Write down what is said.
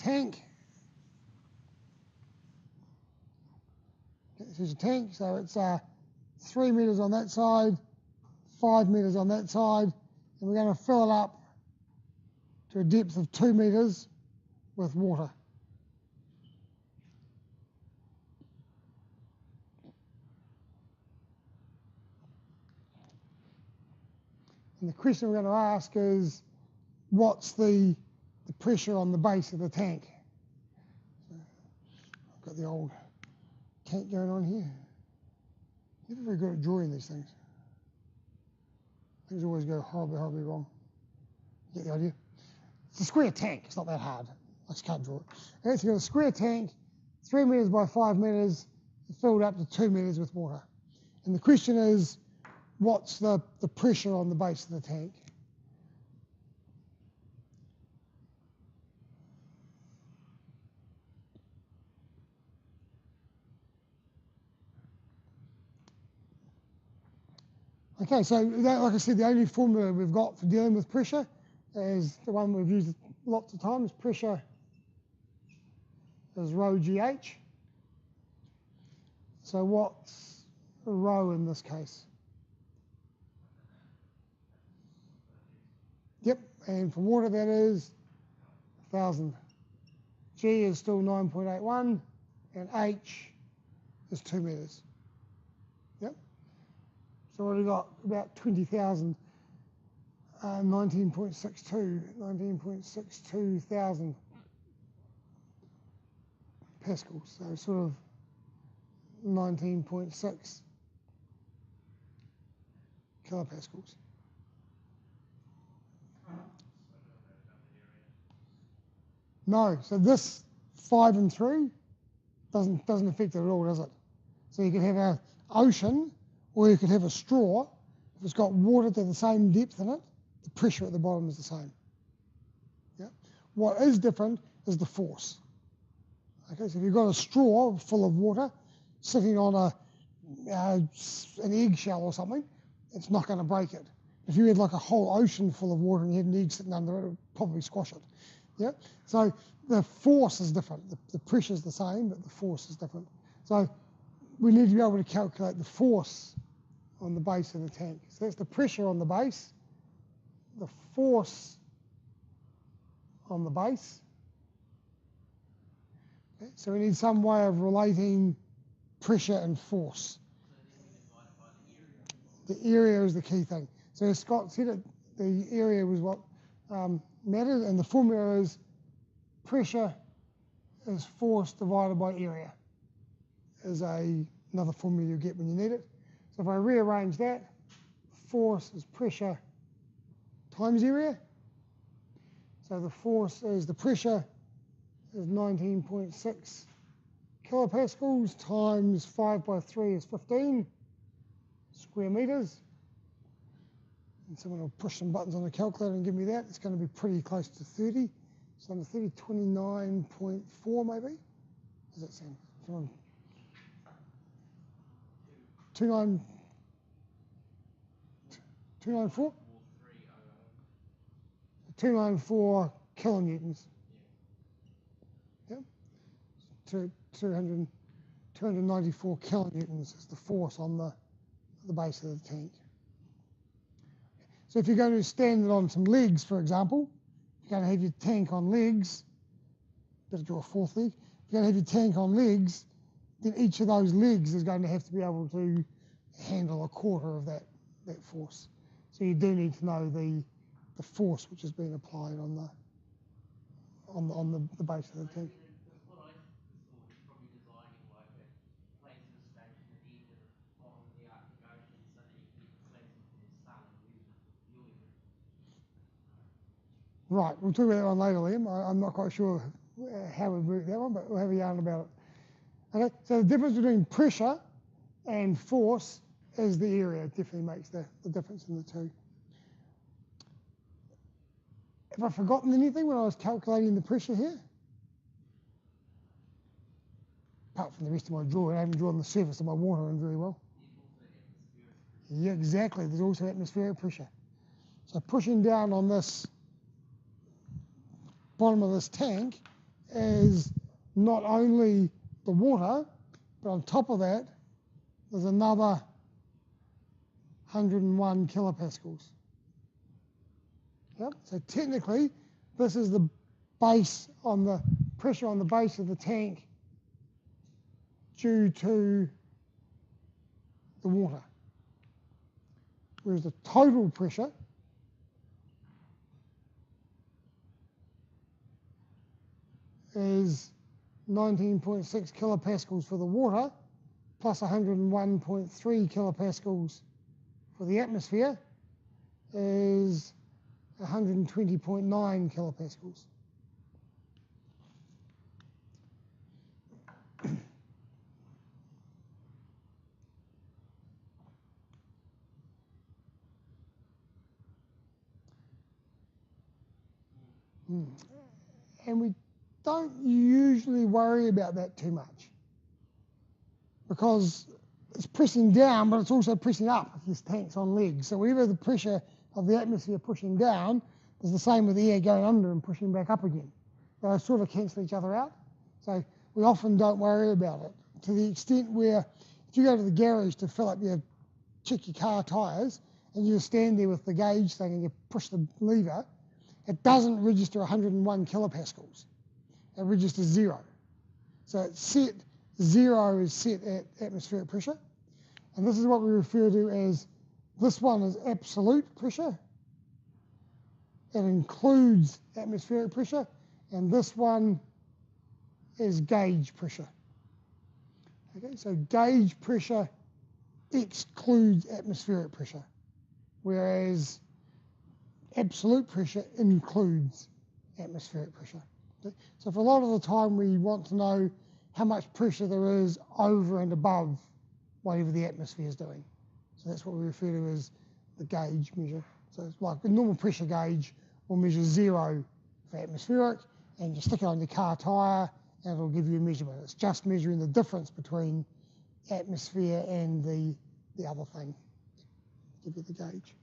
tank. This is your tank, so it's 3 metres on that side, 5 metres on that side, and we're going to fill it up to a depth of 2 metres with water. And the question we're going to ask is, what's the pressure on the base of the tank? So I've got the old tank going on here. Never very good at drawing these things. Things always go horribly, horribly wrong. You get the idea? It's a square tank. It's not that hard. I just can't draw it. Okay, so you've got a square tank, 3 metres by 5 metres, filled up to 2 metres with water. And the question is, what's the pressure on the base of the tank? Okay, so like I said, the only formula we've got for dealing with pressure is the one we've used lots of times. Pressure is rho GH. So what's rho in this case? Yep, and for water that is 1,000. G is still 9.81, and H is 2 metres. Yep. So what have we got? About 20,000, 19.62 thousand pascals. So sort of 19.6 kilopascals. No, so this 5 and 3 doesn't affect it at all, does it? So you could have an ocean, or you could have a straw. If it's got water to the same depth in it, the pressure at the bottom is the same. Yeah. What is different is the force. Okay, so if you've got a straw full of water sitting on an eggshell or something, it's not going to break it. If you had like a whole ocean full of water and you had an egg sitting under it, it would probably squash it. Yeah. So the force is different. The pressure is the same, but the force is different. So we need to be able to calculate the force on the base of the tank. So that's the pressure on the base, the force on the base. Okay. So we need some way of relating pressure and force. The area is the key thing. So as Scott said it, the area was what mattered, and the formula is pressure is force divided by area, is another formula you get when you need it. So if I rearrange that, force is pressure times area. So the force is, the pressure is 19.6 kilopascals times 5 by 3 is 15 square metres. And someone will push some buttons on the calculator and give me that. It's going to be pretty close to 30. So under 30, 29.4 maybe? Does that sound? 294? 294 kilonewtons. Yeah? 294 kilonewtons is the force on the base of the tank. So if you're going to stand it on some legs, for example, you're going to have your tank on legs, better draw a fourth leg, if you're going to have your tank on legs, then each of those legs is going to have to be able to handle a quarter of that force. So you do need to know the force which is being applied on the base of the tank. What I thought is probably designing like a laser station at the end of the bottom of the Arctic Ocean so that you can get plasma from the sun and use it for fueling. Right, we'll talk about that one later, Liam. I'm not quite sure how we work that one, but we'll have a yarn about it. Okay, so the difference between pressure and force is the area. It definitely makes the difference in the two. Have I forgotten anything when I was calculating the pressure here? Apart from the rest of my drawing, I haven't drawn the surface of my water in very well. Yeah, exactly. There's also atmospheric pressure. So pushing down on this bottom of this tank is not only the water, but on top of that, there's another 101 kilopascals. Yep. So technically, this is the base on the pressure on the base of the tank due to the water. Whereas the total pressure is 19.6 kilopascals for the water, plus 101.3 kilopascals for the atmosphere, is 120.9 kilopascals. And we don't usually worry about that too much because it's pressing down, but it's also pressing up if this tank's on legs. So wherever the pressure of the atmosphere pushing down is the same with the air going under and pushing back up again. They sort of cancel each other out. So we often don't worry about it to the extent where if you go to the garage to check your car tyres and you stand there with the gauge thing and you push the lever, it doesn't register 101 kilopascals. It registers 0. So it's set, 0 is set at atmospheric pressure. And this is what we refer to as, this one is absolute pressure. It includes atmospheric pressure. And this one is gauge pressure. Okay, so gauge pressure excludes atmospheric pressure, whereas absolute pressure includes atmospheric pressure. Okay? So for a lot of the time we want to know how much pressure there is over and above whatever the atmosphere is doing. So that's what we refer to as the gauge measure. So it's like a normal pressure gauge will measure 0 for atmospheric, and you stick it on your car tyre and it'll give you a measurement. It's just measuring the difference between atmosphere and the other thing, give you the gauge.